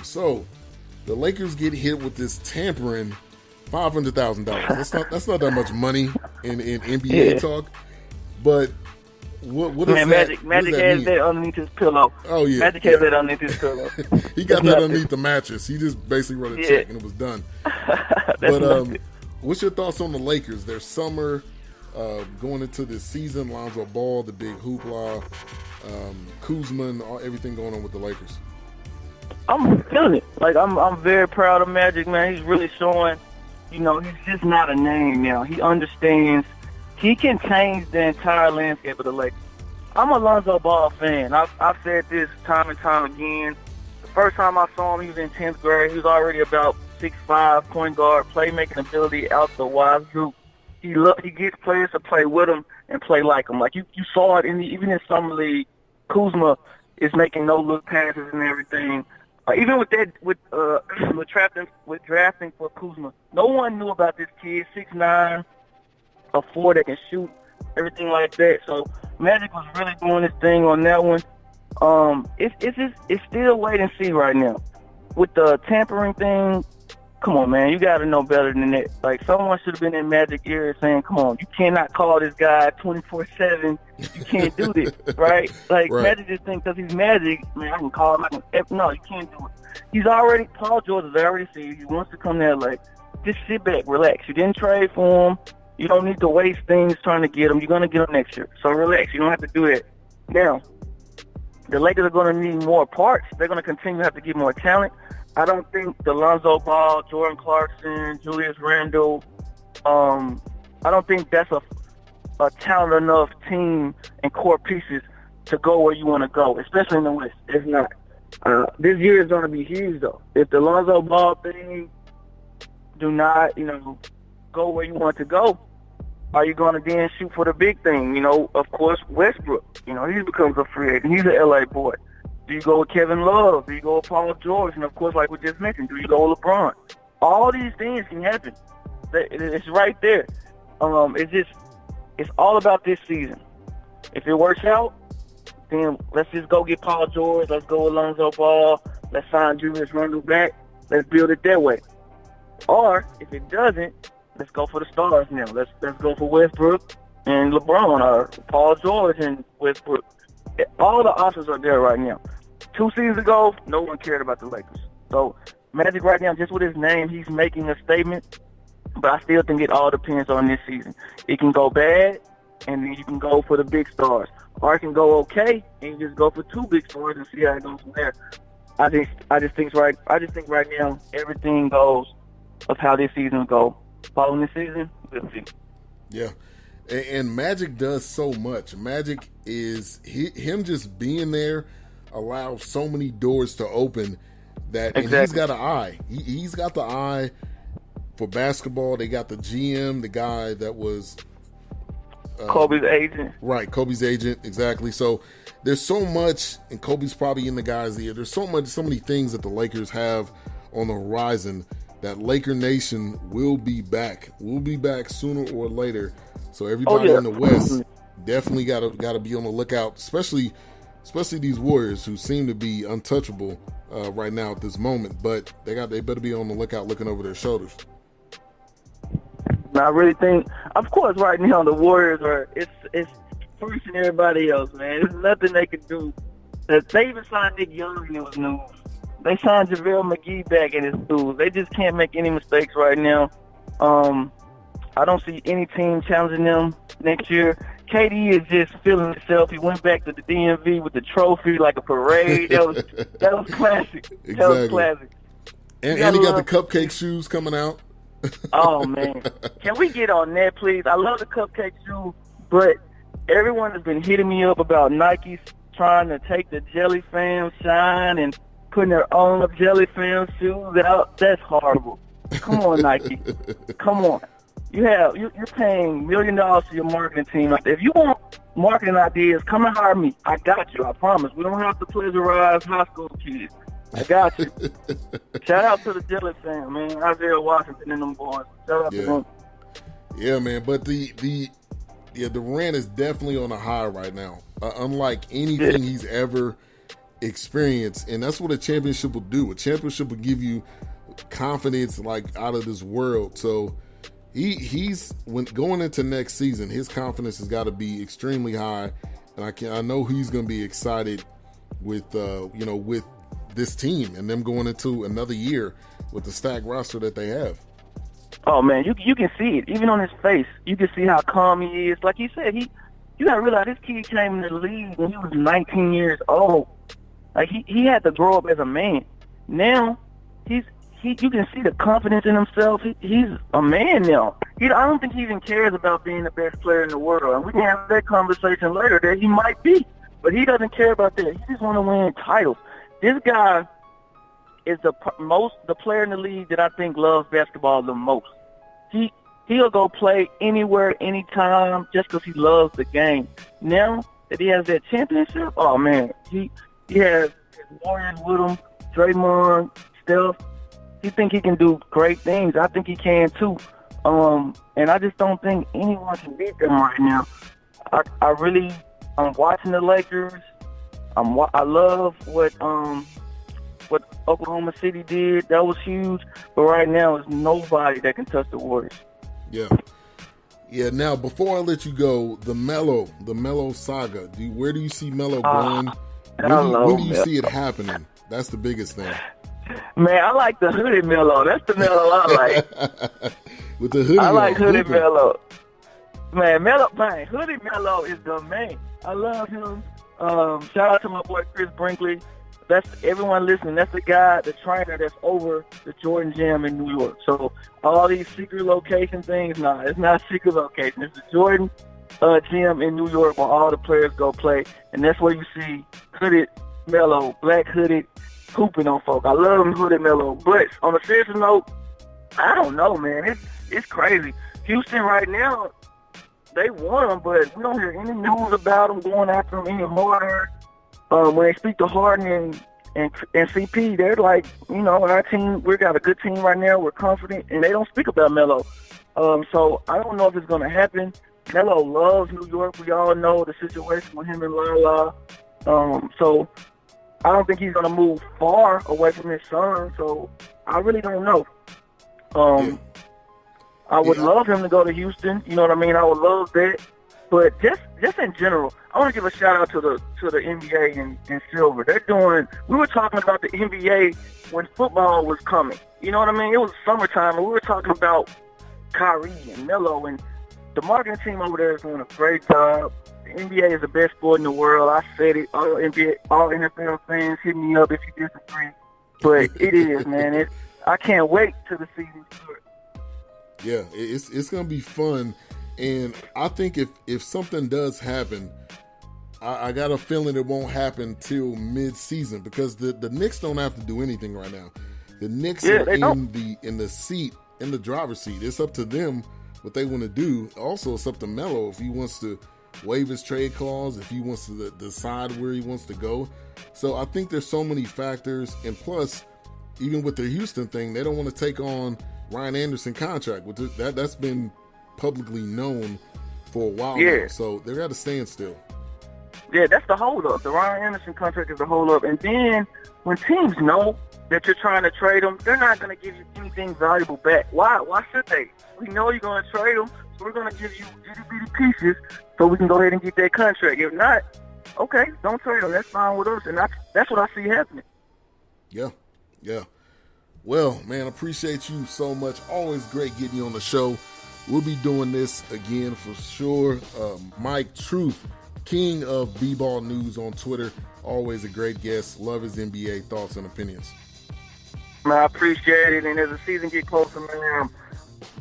So the Lakers get hit with this tampering $500,000. That's not that much money in NBA talk. But what is man, that? Magic has that underneath his pillow. Oh yeah, Magic has that underneath his pillow. He got that underneath the mattress. He just basically wrote a check and it was done. But what's your thoughts on the Lakers? Their summer going into this season, Lonzo Ball, the big hoopla, Kuzma, and everything going on with the Lakers. I'm feeling it. Like I'm very proud of Magic, man. He's really showing, he's just not a name now. He understands. He can change the entire landscape of the Lakers. I'm a Lonzo Ball fan. I've said this time and time again. The first time I saw him, he was in 10th grade. He was already about 6'5", point guard, playmaking ability out the wazoo. He gets players to play with him and play like him. Like you saw it even in summer league. Kuzma is making no-look passes and everything. Even with drafting for Kuzma, no one knew about this kid, 6'9", a 4 that can shoot, everything like that. So Magic was really doing his thing on that one. It's still wait and see right now. With the tampering thing, come on, man, you got to know better than that. Like, someone should have been in Magic ear saying, come on, you cannot call this guy 24/7. You can't do this, right? Like, right. Magic just thinks because he's Magic, man, I can call him. No, you can't do it. Paul George has already said he wants to come to LA. Just sit back, relax. You didn't trade for him. You don't need to waste things trying to get him. You're going to get him next year. So relax. You don't have to do that. Now, the Lakers are going to need more parts. They're going to continue to have to get more talent. I don't think the Lonzo Ball, Jordan Clarkson, Julius Randle, I don't think that's a talented enough team and core pieces to go where you want to go, especially in the West. It's not. This year is going to be huge, though. If the Lonzo Ball thing do not, go where you want to go, are you going to then shoot for the big thing? Of course, Westbrook. He becomes a free agent. He's an LA boy. Do you go with Kevin Love? Do you go with Paul George? And, of course, like we just mentioned, do you go with LeBron? All these things can happen. It's right there. It's all about this season. If it works out, then let's just go get Paul George. Let's go with Lonzo Ball. Let's sign Julius Randle back. Let's build it that way. Or, if it doesn't, let's go for the stars now. Let's go for Westbrook and LeBron, or Paul George and Westbrook. All the options are there right now. 2 seasons ago, no one cared about the Lakers. So Magic right now, just with his name, he's making a statement. But I still think it all depends on this season. It can go bad, and then you can go for the big stars. Or it can go okay, and you just go for 2 big stars and see how it goes from there. I just think right now everything goes of how this season will go. Following this season, we'll see. Yeah. And Magic does so much. Magic is him just being there allows so many doors to open that exactly. And he's got an eye. He's got the eye for basketball. They got the GM, the guy that was Kobe's agent. Right, Kobe's agent, exactly. So there's so much, and Kobe's probably in the guy's ear. There's so many things that the Lakers have on the horizon that Laker Nation will be back. We'll be back sooner or later. So everybody in the West definitely gotta be on the lookout, especially these Warriors who seem to be untouchable right now at this moment. But they better be on the lookout, looking over their shoulders. I really think, of course, right now the Warriors are it's first than everybody else, man. There's nothing they can do. They even signed Nick Young and it was news. They signed JaVale McGee back in his news. They just can't make any mistakes right now. I don't see any team challenging them next year. KD is just feeling himself. He went back to the DMV with the trophy like a parade. That was classic. Exactly. That was classic. And he got the cupcake shoes coming out. Oh, man. Can we get on that, please? I love the cupcake shoe, but everyone has been hitting me up about Nike's trying to take the Jelly Fam shine and putting their own Jelly Fam shoes out. That's horrible. Come on, Nike. Come on. You're paying $1 million to your marketing team. If you want marketing ideas, come and hire me. I got you. I promise. We don't have to plagiarize high school kids. I got you. Shout out to the Jelly Fam, man. Isaiah Washington and them boys. Shout out to them. Yeah, man. But the Durant is definitely on a high right now. Unlike anything he's ever experience, and that's what a championship will do. A championship will give you confidence like out of this world. So he's when going into next season, his confidence has got to be extremely high, and I know he's going to be excited with with this team and them going into another year with the stacked roster that they have. Oh man, you can see it even on his face. You can see how calm he is. Like he said, you gotta realize this kid came in the league when he was 19 years old. Like he had to grow up as a man. Now you can see the confidence in himself. He's a man now. I don't think he even cares about being the best player in the world. And we can have that conversation later that he might be, but he doesn't care about that. He just want to win titles. This guy is the player in the league that I think loves basketball the most. He'll go play anywhere, anytime, just because he loves the game. Now that he has that championship, oh man, he has his Warriors with him, Raymond, Steph. He think he can do great things. I think he can too. And I just don't think anyone can beat them right now. I'm watching the Lakers. I love what Oklahoma City did. That was huge. But right now, there's nobody that can touch the Warriors. Yeah. Now, before I let you go, the Melo saga. Where do you see Melo going? When do you see it happening? That's the biggest thing. Man, I like the hooded Melo. That's the Melo I like. With the hoodie, I like hooded Melo. Man, hooded Melo is the man. I love him. Shout out to my boy Chris Brinkley. That's everyone listening. That's the guy, the trainer that's over the Jordan Gym in New York. So all these secret location things, it's not a secret location. It's the Jordan Gym in New York where all the players go play, and that's where you see hooded Melo, black hooded, hooping on folk. I love him, hooded Melo. But on a serious note, I don't know, man. It's crazy. Houston right now, they won them, but we don't hear any news about them going after them any harder. When they speak to Harden and CP, they're like, our team, we got a good team right now. We're confident, and they don't speak about Melo. So I don't know if it's going to happen. Melo loves New York. We all know the situation with him and Lala. So I don't think he's going to move far away from his son. So I really don't know. I would love him to go to Houston. You know what I mean? I would love that. But just in general, I want to give a shout out to the NBA and Silver. We were talking about the NBA when football was coming. You know what I mean? It was summertime, and we were talking about Kyrie and Melo, and the marketing team over there is doing a great job. The NBA is the best sport in the world. I said it. All NFL fans, hit me up if you disagree. But it is, man. I can't wait till the season starts. Yeah, it's gonna be fun. And I think if something does happen, I got a feeling it won't happen till mid-season because the Knicks don't have to do anything right now. The Knicks are in the driver's seat. It's up to them what they want to do. Also, it's up to Melo if he wants to waive his trade clause, if he wants to decide where he wants to go. So I think there's so many factors, and plus, even with the Houston thing, they don't want to take on Ryan Anderson contract. That's been publicly known for a while now, so they're at a standstill. Yeah, that's the hold-up. The Ryan Anderson contract is the hold-up. And then when teams know that you're trying to trade them, they're not going to give you anything valuable back. Why should they? We know you're going to trade them, so we're going to give you itty-bitty pieces so we can go ahead and get that contract. If not, okay, don't trade them. That's fine with us, and that's what I see happening. Yeah. Well, man, appreciate you so much. Always great getting you on the show. We'll be doing this again for sure. Mike Truth, king of B-Ball News on Twitter. Always a great guest. Love his NBA thoughts and opinions. Man, I appreciate it. And as the season gets closer, man,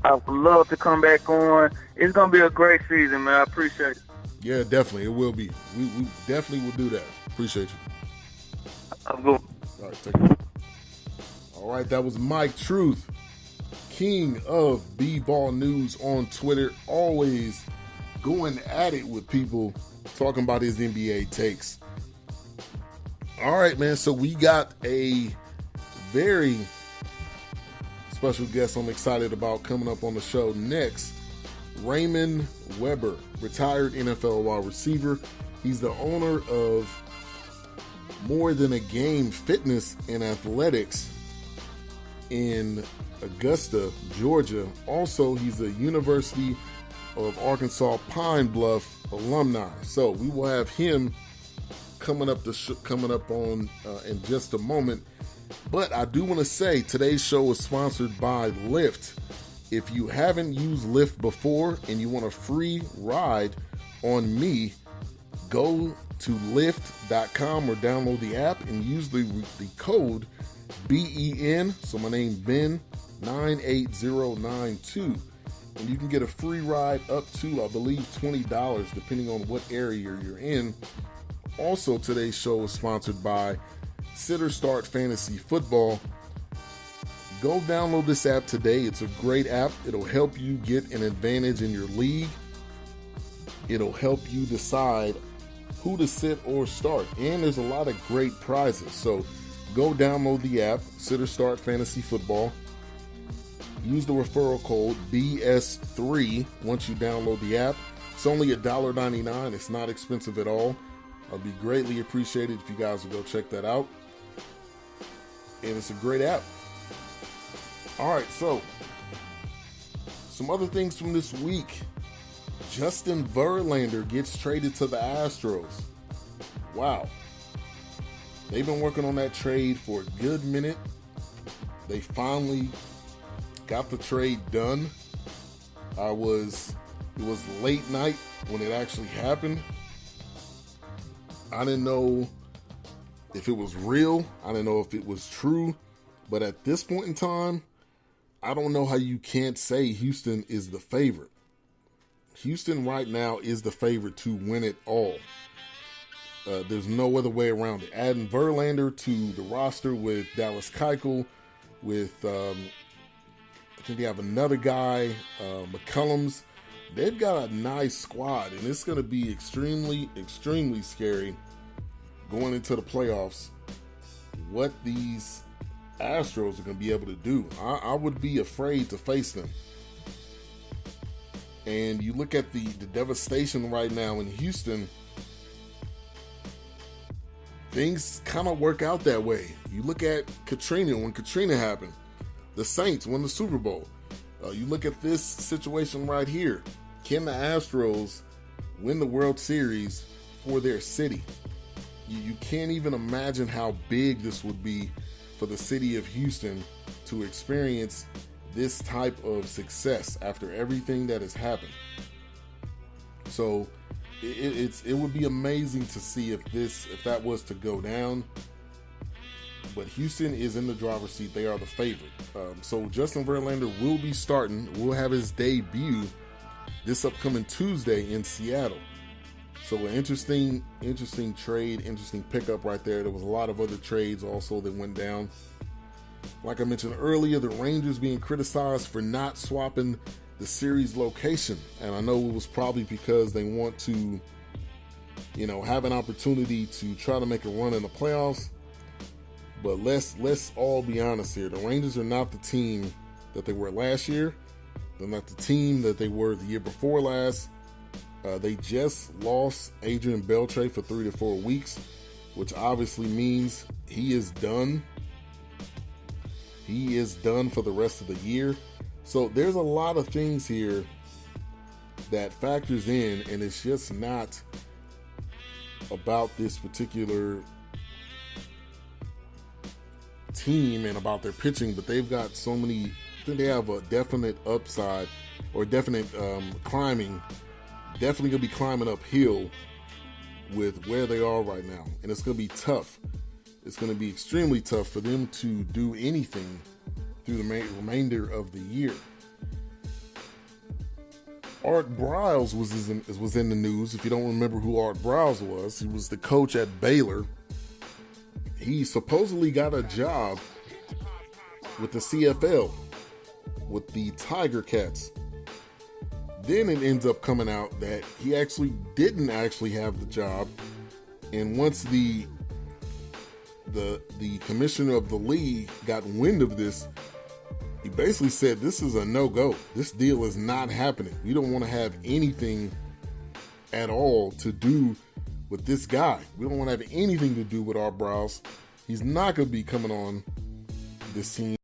I would love to come back on. It's going to be a great season, man. I appreciate it. Yeah, definitely. It will be. We definitely will do that. Appreciate you. I'm good. All right, take care. All right, that was Mike Truth, king of B-Ball News on Twitter, always going at it with people, talking about his NBA takes. All right, man, so we got a very special guest I'm excited about coming up on the show next. Raymond Weber, retired NFL wide receiver. He's the owner of more than a game fitness and athletics in Augusta, Georgia. Also, he's a University of Arkansas Pine Bluff alumni. So we will have him coming up on in just a moment. But I do want to say today's show is sponsored by LYFT. If you haven't used LYFT before and you want a free ride on me, go to lyft.com or download the app and use the code BEN, so my name Ben 98092, and you can get a free ride up to, I believe, $20 depending on what area you're in. Also, today's show is sponsored by Sitter Start Fantasy Football. Go download this app today. It's a great app. It'll help you get an advantage in your league. It'll help you decide who to sit or start. And there's a lot of great prizes. So go download the app, Sitter Start Fantasy Football. Use the referral code BS3 once you download the app. It's only $1.99. It's not expensive at all. I'd be greatly appreciated if you guys would go check that out. And it's a great app. All right, so some other things from this week. Justin Verlander gets traded to the Astros. Wow. They've been working on that trade for a good minute. They finally got the trade done. It was late night when it actually happened. I didn't know if it was real. I didn't know if it was true. But at this point in time, I don't know how you can't say Houston is the favorite. Houston right now is the favorite to win it all. There's no other way around it. Adding Verlander to the roster with Dallas Keuchel, with I think they have another guy, McCullums. They've got a nice squad, and it's going to be extremely, extremely scary going into the playoffs. What these Astros are going to be able to do. I would be afraid to face them. And you look at the devastation right now in Houston, things kind of work out that way. You look at Katrina, when Katrina happened, the Saints won the Super Bowl. You look at this situation right here. Can the Astros win the World Series for their city? You can't even imagine how big this would be for the city of Houston to experience this type of success after everything that has happened. So it would be amazing to see if that was to go down. But Houston is in the driver's seat. They are the favorite. So Justin Verlander will be starting. Will have his debut this upcoming Tuesday in Seattle. So an interesting trade, interesting pickup right there. There was a lot of other trades also that went down. Like I mentioned earlier, the Rangers being criticized for not swapping the series location. And I know it was probably because they want to, have an opportunity to try to make a run in the playoffs. But let's all be honest here. The Rangers are not the team that they were last year. They're not the team that they were the year before last. They just lost Adrian Beltre for 3 to 4 weeks, which obviously means he is done. He is done for the rest of the year. So there's a lot of things here that factors in, and it's just not about this particular team and about their pitching, but they've got so many. I think they have a definite upside or definite climbing. Definitely going to be climbing uphill with where they are right now. And it's going to be tough. It's going to be extremely tough for them to do anything through the remainder of the year. Art Briles was in the news. If you don't remember who Art Briles was, he was the coach at Baylor. He supposedly got a job with the CFL, with the Tiger Cats. Then it ends up coming out that he actually didn't have the job. And once the commissioner of the league got wind of this, he basically said, this is a no-go. This deal is not happening. We don't want to have anything at all to do with this guy. We don't want to have anything to do with our brows. He's not going to be coming on this team.